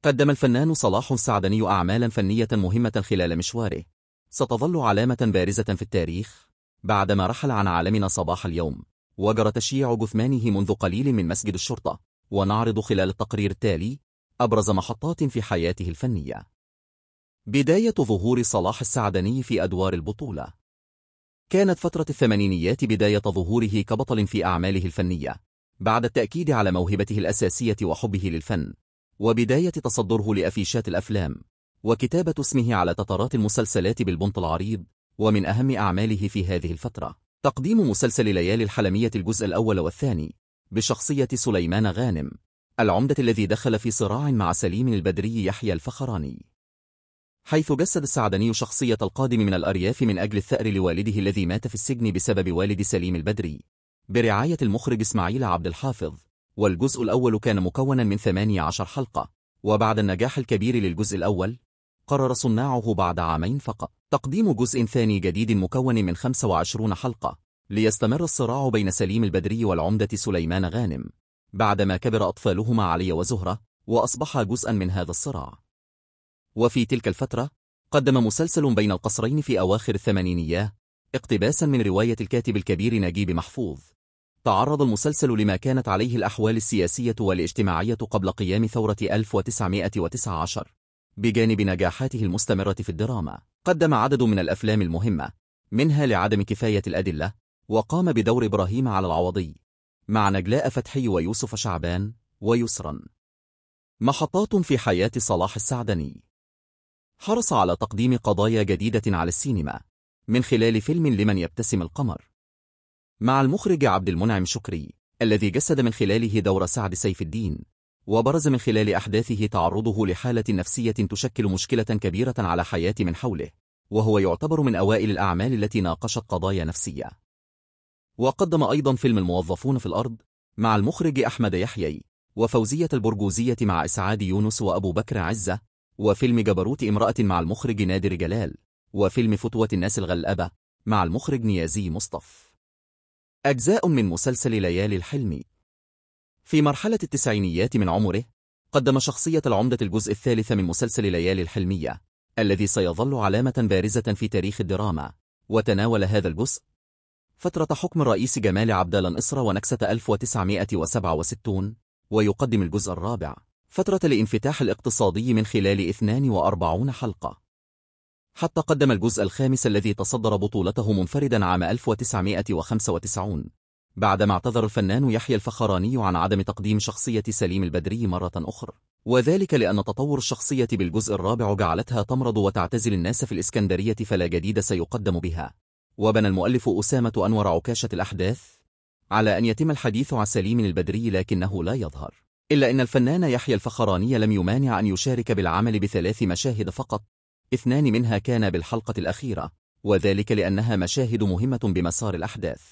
قدم الفنان صلاح السعدني أعمالا فنية مهمة خلال مشواره، ستظل علامة بارزة في التاريخ بعدما رحل عن عالمنا صباح اليوم، وجرى تشييع جثمانه منذ قليل من مسجد الشرطة. ونعرض خلال التقرير التالي أبرز محطات في حياته الفنية. بداية ظهور صلاح السعدني في أدوار البطولة. كانت فترة الثمانينيات بداية ظهوره كبطل في أعماله الفنية، بعد التأكيد على موهبته الأساسية وحبه للفن، وبداية تصدره لأفيشات الأفلام، وكتابة اسمه على تترات المسلسلات بالبنط العريض. ومن أهم أعماله في هذه الفترة تقديم مسلسل ليالي الحلمية الجزء الأول والثاني بشخصية سليمان غانم، العمدة الذي دخل في صراع مع سليم البدري يحيى الفخراني، حيث جسد السعدني شخصية القادم من الأرياف من أجل الثأر لوالده الذي مات في السجن بسبب والد سليم البدري، برعاية المخرج إسماعيل عبد الحافظ. والجزء الأول كان مكونا من 18 حلقة، وبعد النجاح الكبير للجزء الأول قرر صناعه بعد عامين فقط تقديم جزء ثاني جديد مكون من 25 حلقة، ليستمر الصراع بين سليم البدري والعمدة سليمان غانم، بعدما كبر أطفالهما علي وزهرة وأصبح جزءا من هذا الصراع. وفي تلك الفترة قدم مسلسل بين القصرين في أواخر الثمانينيات اقتباسا من رواية الكاتب الكبير نجيب محفوظ. تعرض المسلسل لما كانت عليه الأحوال السياسية والاجتماعية قبل قيام ثورة 1919، بجانب نجاحاته المستمرة في الدراما. قدم عدد من الأفلام المهمة، منها لعدم كفاية الأدلة، وقام بدور إبراهيم على العوضي مع نجلاء فتحي ويوسف شعبان ويسرا. محطات في حياة صلاح السعدني. حرص على تقديم قضايا جديدة على السينما من خلال فيلم لمن يبتسم القمر مع المخرج عبد المنعم شكري، الذي جسد من خلاله دور سعد سيف الدين، وبرز من خلال أحداثه تعرضه لحالة نفسية تشكل مشكلة كبيرة على حياة من حوله، وهو يعتبر من أوائل الأعمال التي ناقشت قضايا نفسية. وقدم أيضا فيلم الموظفون في الأرض مع المخرج أحمد يحيي، وفوزية البرجوزية مع إسعاد يونس وأبو بكر عزة، وفيلم جبروت امرأة مع المخرج نادر جلال، وفيلم فتوة الناس الغلابة مع المخرج نيازي مصطفى. أجزاء من مسلسل ليالي الحلم. في مرحلة التسعينيات من عمره قدم شخصية العمدة الجزء الثالث من مسلسل ليالي الحلمية، الذي سيظل علامة بارزة في تاريخ الدراما. وتناول هذا الجزء فترة حكم الرئيس جمال عبد الناصر ونكسة 1967، ويقدم الجزء الرابع فترة الانفتاح الاقتصادي من خلال 42 حلقة، حتى قدم الجزء الخامس الذي تصدر بطولته منفردا عام 1995، بعدما اعتذر الفنان يحيى الفخراني عن عدم تقديم شخصية سليم البدري مرة أخرى، وذلك لأن تطور الشخصية بالجزء الرابع جعلتها تمرض وتعتزل الناس في الإسكندرية فلا جديد سيقدم بها. وبنى المؤلف أسامة أنور عكاشة الأحداث على أن يتم الحديث عن سليم البدري، لكنه لا يظهر، إلا أن الفنان يحيى الفخراني لم يمانع أن يشارك بالعمل ب3 مشاهد فقط، 2 منها كان بالحلقة الأخيرة، وذلك لأنها مشاهد مهمة بمسار الأحداث.